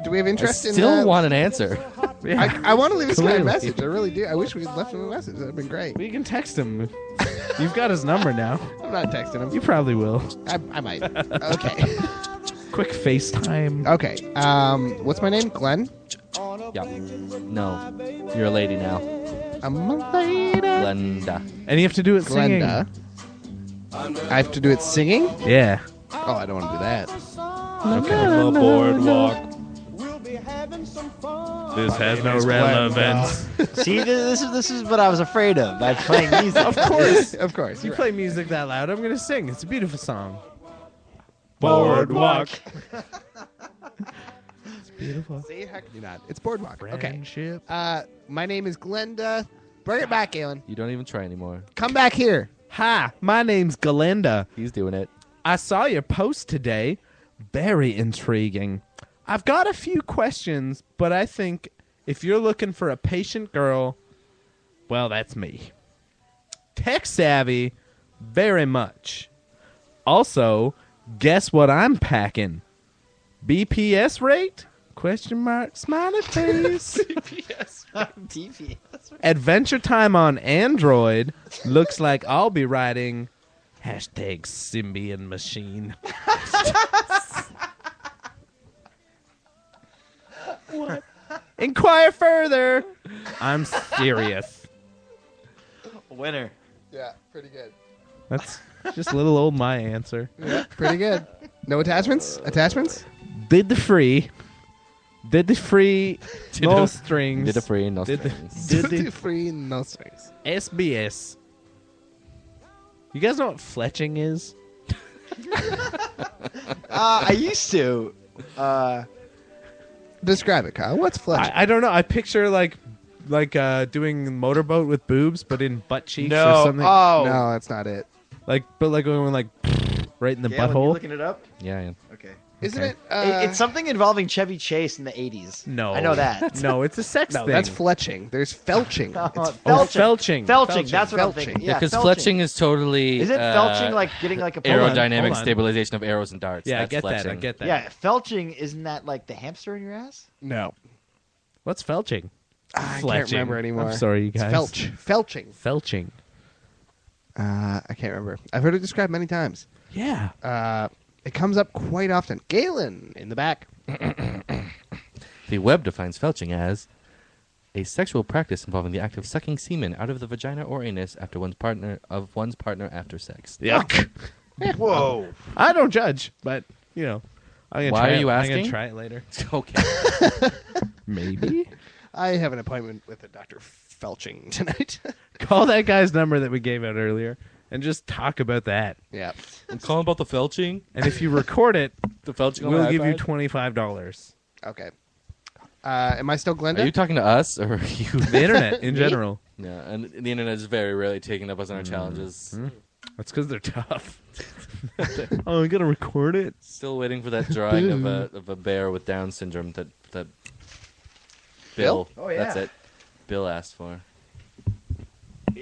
Do we have I interest in? still want an answer. Yeah. I want to leave this guy a Clearly. message. I really do. I wish we had left him a message. That'd been great. We can text him. You've got his number now. I'm not texting him. You probably will. I might. Okay. Quick FaceTime. Okay. What's my name? Glenn. Yeah. No. You're a lady now. I'm a lady. Glenda. And you have to do it singing. Glenda. I have to do it singing? Yeah. Oh, I don't want to do that. Okay. Boardwalk. This has no relevance. See, this is what I was afraid of by playing music. Of course. Of course. If you you're play music that loud, I'm going to sing. It's a beautiful song. Boardwalk. It's beautiful. right. See, how can you not? It's Boardwalk. Okay. Friendship. My name is Glenda. Bring it back, Galen. You don't even try anymore. Come back here. Hi, my name's Galinda. He's doing it. I saw your post today. Very intriguing. I've got a few questions, but I think if you're looking for a patient girl, well, that's me. Tech savvy, very much. Also, guess what I'm packing? BPS rate? Question mark, smiley face. TV. Adventure Time on Android. Looks like I'll be writing hashtag Symbian Machine. What? Inquire further. I'm serious. Winner. Yeah, pretty good. That's just little old my answer. Yeah, pretty good. No attachments? Attachments? Did the free. No strings. Did a free, no Did the- strings. Did the Free, no strings. SBS. You guys know what fletching is? I used to. Describe it, Kyle. What's fletching? I don't know. I picture like doing motorboat with boobs, but in butt cheeks or No. something. Oh. No, that's not it. But going like right in the Yeah, when you're butthole. looking it up. Yeah, yeah. Okay. Isn't Okay. it? It's something involving Chevy Chase in the 80s. No. I know that. No, it's a sex No, thing. that's fletching. There's felching. It's felching. Felching. That's what I'm Felching. thinking. Yeah, Yeah, because felching. fletching is totally. Is it felching like getting like a aerodynamic Hold on. stabilization of arrows and darts? Yeah, I That's get that. I fletching. get that. Yeah, felching, isn't that like the hamster in your ass? No. What's felching? I Fletching. can't remember anymore. I'm sorry, you guys. It's felching. Felching. I can't remember. I've heard it described many times. Yeah. It comes up quite often. Galen in the back. The web defines felching as a sexual practice involving the act of sucking semen out of the vagina or anus after one's partner after sex. Yuck. Whoa. I don't judge, but I'm gonna Why try are it. you I'm asking? gonna try it later. Okay. Maybe. I have an appointment with a Dr. Felching tonight. Call that guy's number that we gave out earlier and just talk about that. Yeah. I'm calling about the felching. And if you record it, The felching. on we'll my give you iPad? $25. Okay. Am I still Glenda? Are you talking to us or are you? The internet in Me? general. Yeah, and the internet is very rarely taking up us on our challenges. That's because they're tough. Oh, I gotta record it. Still waiting for that drawing of a bear with Down syndrome that Bill. Oh, yeah. That's it. Bill asked for.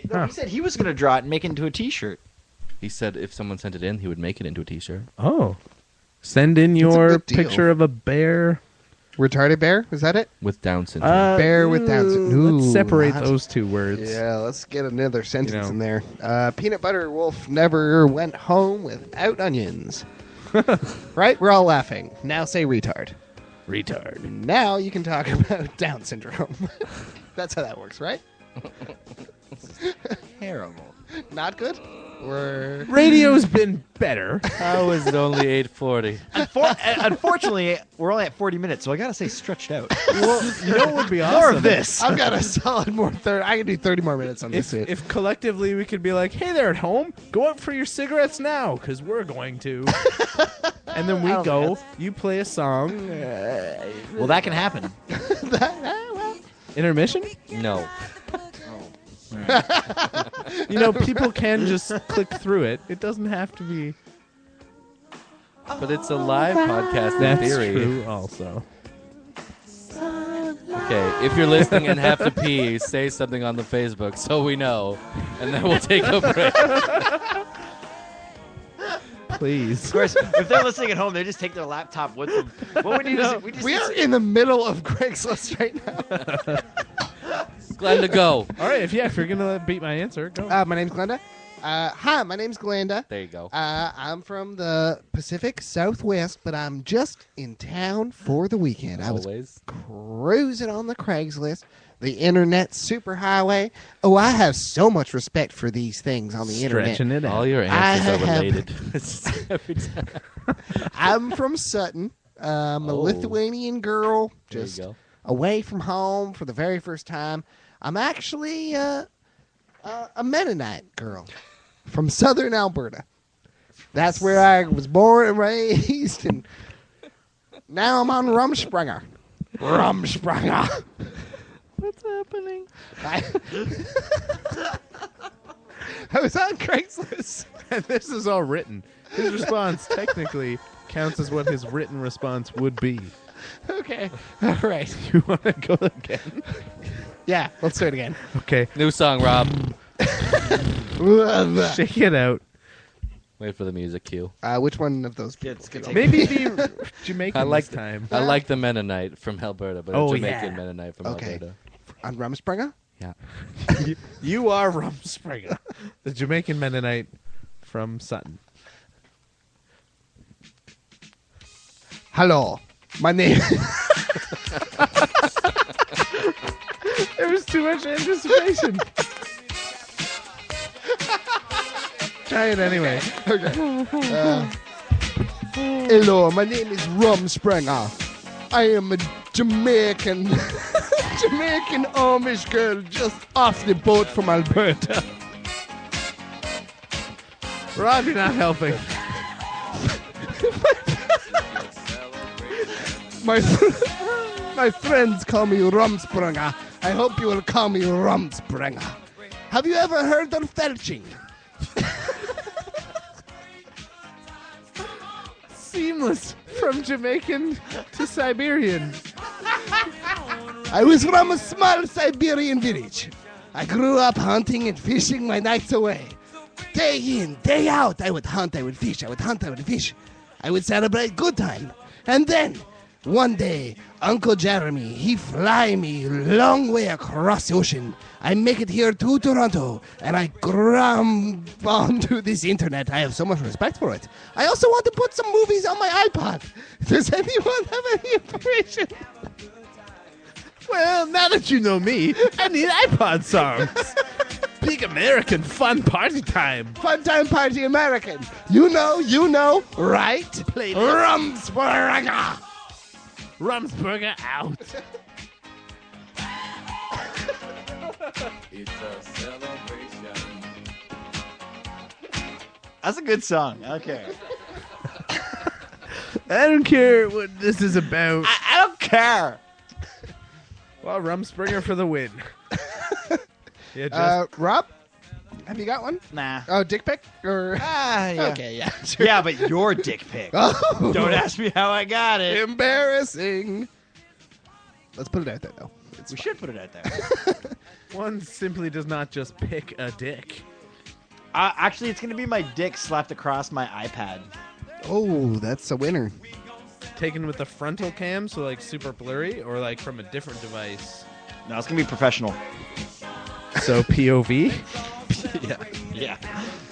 No, he said he was going to draw it and make it into a T-shirt. He said if someone sent it in, he would make it into a T-shirt. Oh. Send in a your good deal. picture of a bear. Retarded bear? Is that it? With Down syndrome. Bear with Down syndrome. Let's Ooh, separate not- those two words. Yeah, let's get another sentence know. in there. Peanut Butter Wolf never went home without onions. Right? We're all laughing. Now say retard. Retard. Now you can talk about Down syndrome. That's how that works, right? Terrible. Not good? Or Radio's been better. How is it only 8:40? Unfortunately, we're only at 40 minutes, so I got to say stretched out. Well, you know what would be awesome? More of this. I've got a solid more third. I can do 30 more minutes on this. If collectively we could be like, hey there at home, go out for your cigarettes now, because we're going to. And then we I don't go, think you play a song. Well, that can happen. Intermission? No. People can just click through it. It doesn't have to be. But it's a live podcast in That's theory. true also. Okay, if you're listening and have to pee, say something on the Facebook so we know, and then we'll take a break. Please. Of course, if they're listening at home, they just take their laptop with them. What we need is we are in the middle of Craigslist right now. Glenda, go. All right, if you're going to beat my answer, go. My name's Glenda. Hi, my name's Glenda. There you go. I'm from the Pacific Southwest, but I'm just in town for the weekend. I was Always. cruising on the Craigslist, the internet superhighway. Oh, I have so much respect for these things on the Stretching internet. it out. All your answers are have- related. Every time. I'm from Sutton. I'm a Oh. Lithuanian girl, There you just go. away from home for the very first time. I'm actually a Mennonite girl from southern Alberta. That's where I was born and raised, and now I'm on Rumspringa. Rumspringa. What's happening? I was on Craigslist. And this is all written. His response technically counts as what his written response would be. Okay. All right. You want to go again? Yeah, let's do it again. Okay. New song, Rob. Shake it out. Wait for the music cue. Which one of those? It's gonna take- Maybe be Jamaican I like this time. I like the Mennonite from Alberta, but Oh, a Jamaican yeah. Mennonite from Okay. Alberta. On Rumspringa? Yeah. You are Rumspringa, the Jamaican Mennonite from Sutton. Hello. My name. There was too much anticipation. Try it anyway. Hello, my name is Rumspringa. I am a Jamaican Jamaican Amish girl just off the boat from Alberta. Rob, you're not helping. My friends call me Rumspringa. I hope you will call me Rumspringa. Have you ever heard of felching? Seamless From Jamaican to Siberian. I was from a small Siberian village. I grew up hunting and fishing my nights away. Day in, day out, I would hunt, I would fish, I would hunt, I would fish. I would celebrate good time. And then, one day, Uncle Jeremy, he fly me long way across the ocean. I make it here to Toronto, and I grab onto this internet. I have so much respect for it. I also want to put some movies on my iPod. Does anyone have any information? Well, now that you know me, I need iPod songs. Big American fun party time. Fun time party American. You know, right? Rumspringa. Rumsburger out. It's a celebration. That's a good song. Okay. I don't care what this is about. I don't care. Well, Rumspringer for the win. Yeah, Rob, have you got one? Nah. Oh, dick pic? Or Yeah. Okay, yeah. Sure. Yeah, but your dick pic. Oh. Don't ask me how I got it. Embarrassing. Let's put it out there, though. We should put it out there. one simply does not just pick a dick. Actually, it's going to be my dick slapped across my iPad. Oh, that's a winner. Taken with the frontal cam, so like super blurry, or like from a different device. No, it's going to be professional. So POV? Yeah.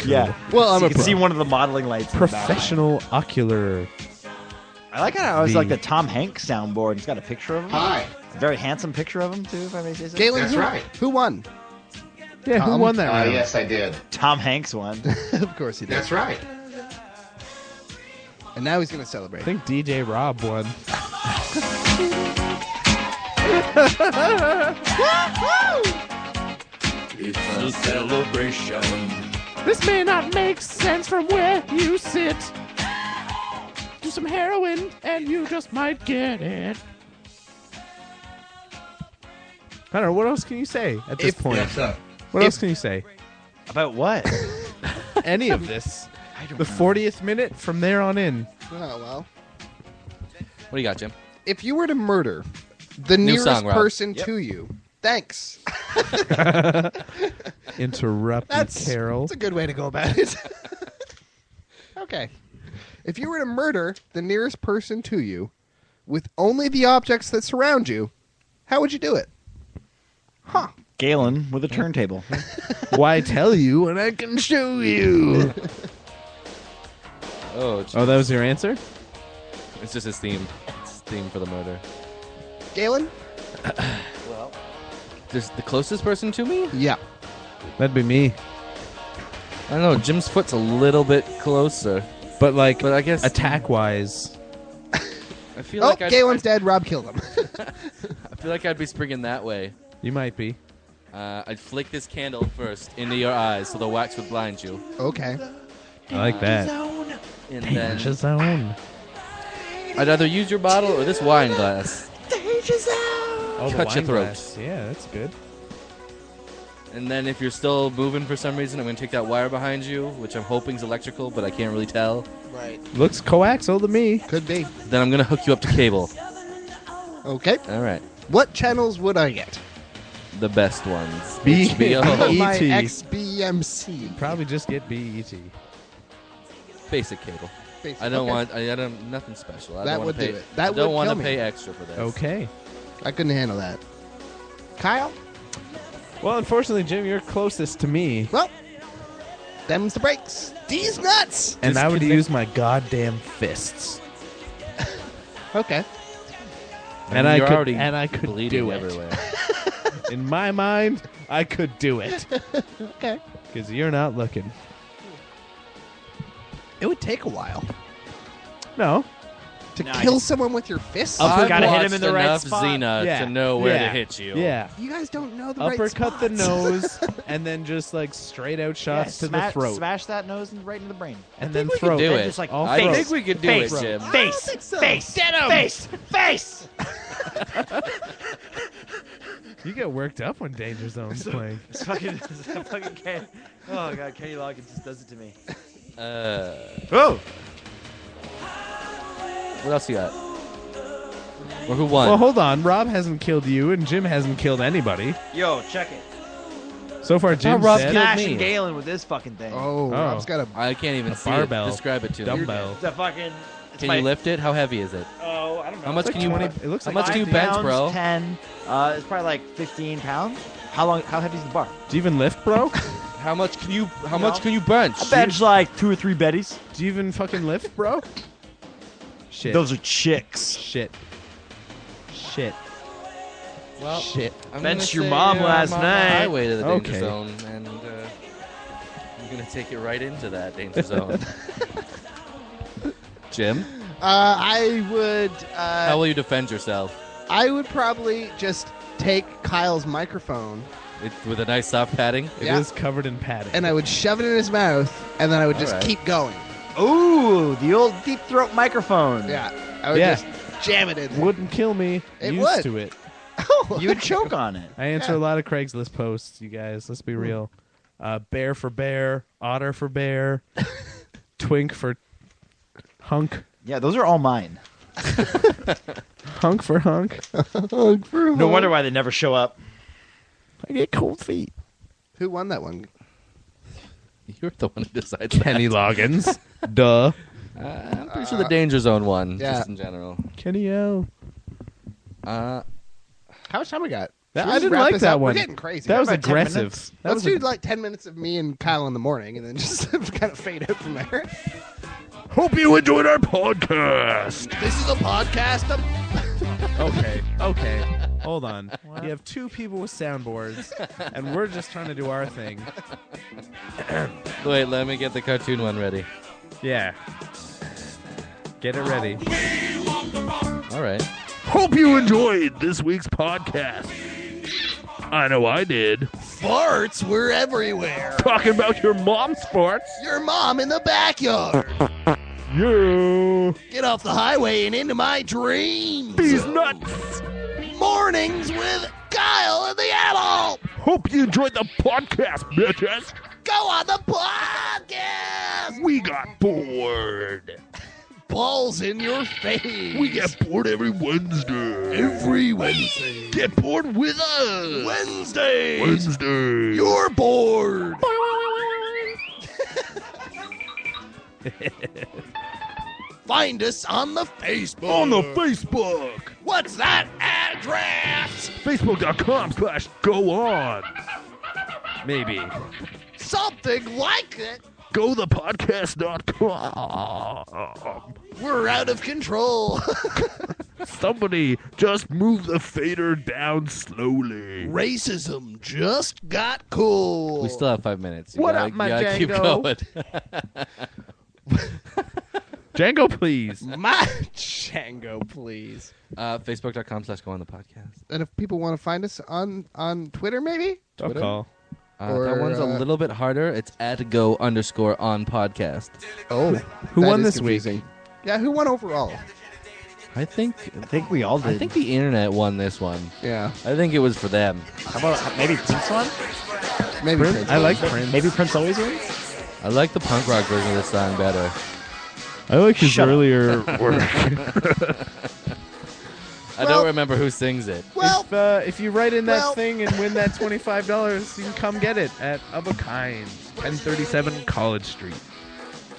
Yeah. Well, So you can see one of the modeling lights. in the back. Professional ocular. I like how it was V. like the Tom Hanks soundboard. It's got a picture of him. Hi. A very handsome picture of him, too, if I may say so. Galen, That's right. Who won? Yeah, who won that round? Yes, I did. Tom Hanks won. Of course he did. That's right. And now he's going to celebrate. I think DJ Rob won. It's a celebration. This may not make sense from where you sit. Do some heroin and you just might get it. I don't know. What else can you say at this point? Yes, sir. What else can you say? About what? Any of this. I don't The 40th minute from there on in. Oh, well. What do you got, Jim? If you were to murder the New nearest song, Rob. person to you, thanks. Interrupt you, Carol. That's a good way to go about it. Okay. If you were to murder the nearest person to you with only the objects that surround you, how would you do it? Huh. Galen with a turntable. Why tell you when I can show you? Oh, Oh, that was your answer? it's just his theme. It's his theme for the murder. Galen? There's the closest person to me? Yeah. That'd be me. I don't know. Jim's foot's a little bit closer. But like, But I guess attack-wise. I feel Oh, like Galen's dead. Rob killed him. I feel like I'd be springing that way. You might be. I'd flick this candle first into your eyes so the wax would blind you. Okay. I like that. And then zone. I'd either use your bottle or this wine glass. Oh, the Cut your wine throat. glass. Yeah, that's good. And then if you're still moving for some reason, I'm going to take that wire behind you, which I'm hoping is electrical, but I can't really tell. Right. Looks coaxial to me. Could be. Then I'm going to hook you up to cable. Okay. All right. What channels would I get? The best ones. B- HBO. My E.T.. XBMC. Probably just get BET. Basic cable. I don't want. I don't. Nothing special. I That don't would wanna do pay, it. That I don't would want kill to me. pay extra for this. Okay. I couldn't handle that. Kyle? Well, unfortunately, Jim, you're closest to me. Well, them's the breaks. These nuts. And Just I would convict- use my goddamn fists. Okay. And you're already I could bleeding do it. everywhere. In my mind, I could do it. Okay. Because you're not looking. It would take a while No. to No, I kill just- someone with your fists. I've gotta hit him watched in the right enough spot. Xena Yeah. to know where Yeah. to hit you. Yeah. You guys don't know the right Uppercut the spots. nose, and then just like straight out shots to the throat. Smash that nose and right in the brain. And then we could throat. do Then it. just like All I throat. think we could do Face. it, Jim. Face. think so. Face. Get 'em. Face. Face. You get worked up when Danger Zone's playing. It's fucking Kenny. Oh god, Kenny Loggins just does it to me. Uh, Oh. What else you got? Or who won? Well, hold on. Rob hasn't killed you, and Jim hasn't killed anybody. Yo, check it. So far, Jim's Rob dead. killed Smashing me. Galen with this fucking thing. Oh, Rob's got a. I can't even see barbell. it. Describe it to me. Dumbbell. It's a fucking. Can you lift it? How heavy is it? Oh, I don't know. How much It's can you? 20 it looks how like much can you 5 bench, pounds, bro? 10. It's probably like 15 pounds. How heavy is the bar? Do you even lift, bro? How much can you? How No. much can you bench? I bench like 2 or 3 betties. Do you even fucking lift, bro? Shit. Those are chicks. Shit. Well, Shit. I'm Benched gonna your say, mom last I'm on night. the highway to the danger Okay. zone, and I'm gonna take it right into that danger zone. Jim, I would. how will you defend yourself? I would probably just take Kyle's microphone With a nice soft padding? It Yeah. is covered in padding. and I would shove it in his mouth, and then I would just All right. keep going. Ooh, the old deep throat microphone. Yeah, I would Yeah. just jam it in there. Wouldn't kill me. It Used would. to it. You would choke on it. I answer a lot of Craigslist posts, you guys. Let's be real. Bear for bear, otter for bear, twink for hunk, Yeah, those are all mine. hunk for hunk. No wonder why they never show up. I get cold feet. Who won that one? You're the one who decides Kenny Loggins. Duh. that. I'm pretty sure the danger zone won, yeah. just in general. Kenny O. Uh, How much time we got? That- Should we I just didn't wrap like this that up? one. We're getting crazy. That was about 10 aggressive. minutes? That Let's was do like 10 minutes of me and Kyle in the morning, and then just kind of fade out from there. Hope you enjoyed our podcast. This is a podcast of. Okay. Hold on. You have 2 people with soundboards, and we're just trying to do our thing. wait, let me get the cartoon one ready. Yeah. Get it ready. All right. Hope you enjoyed this week's podcast. I know I did. Farts were everywhere. Talking about your mom's farts. Your mom in the backyard. Yeah. Get off the highway and into my dreams. These nuts. Mornings with Kyle and the adult. Hope you enjoyed the podcast, bitches. Go on the podcast. We got bored. Balls in your face. We get bored every Wednesday. every Wednesday. Get bored with us. Wednesdays. Wednesday. You're bored. Find us on the Facebook. On the Facebook. What's that address? Facebook.com/go on. Maybe. Something like it. GoThePodcast.com. We're out of control. Somebody just move the fader down slowly. Racism just got cool. We still have 5 minutes. What up, my gotta keep Django? going. Django, please. My Django, please. Facebook.com/go on the podcast. And if people want to find us on Twitter, maybe? I'll Twitter? call. Or, that one's a little bit harder. It's @go_on podcast. Oh. Who that won is this confusing. week? Yeah, who won overall? I think we all did. I think the internet won this one. Yeah. I think it was for them. How about maybe Prince one? Maybe Prince? Prince. I like Prince. Maybe Prince always wins? I like the punk rock version of this song better. I like his Shut up. earlier work. I don't remember who sings it. Well, If you write in that well- thing and win that $25, you can come get it at Of a Kind, 1037 College Street.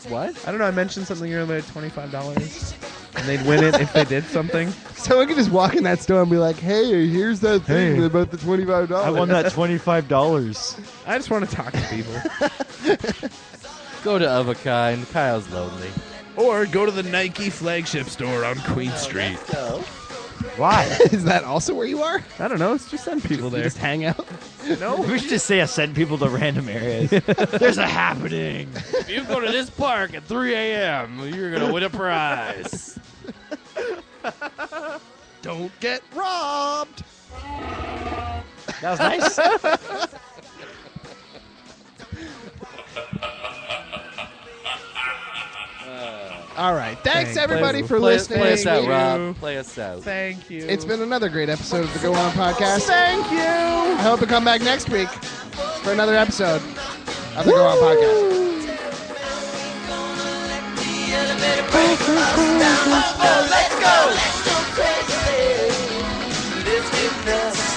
What? I don't know. I mentioned something earlier, $25, and they'd win it if they did something. someone could just walk in that store and be like, hey, here's that thing Hey. about the $25. I won that $25. I just want to talk to people. Go to Of a Kind. Kyle's lonely. Or go to the Nike flagship store on Queen Street. Why? Is that also where you are? I don't know. It's just send people You there. just hang out? No. We should just say I send people to random areas. There's a happening. If you go to this park at 3 a.m., you're going to win a prize. Don't get robbed. That was nice. All right. Thanks, Thank everybody, you. for Play listening. us out, you. Rob. Play us out. Thank you. It's been another great episode of the Go On Podcast. Thank you. I hope to come back next week for another episode of the Go On Podcast. Elevator break us down, never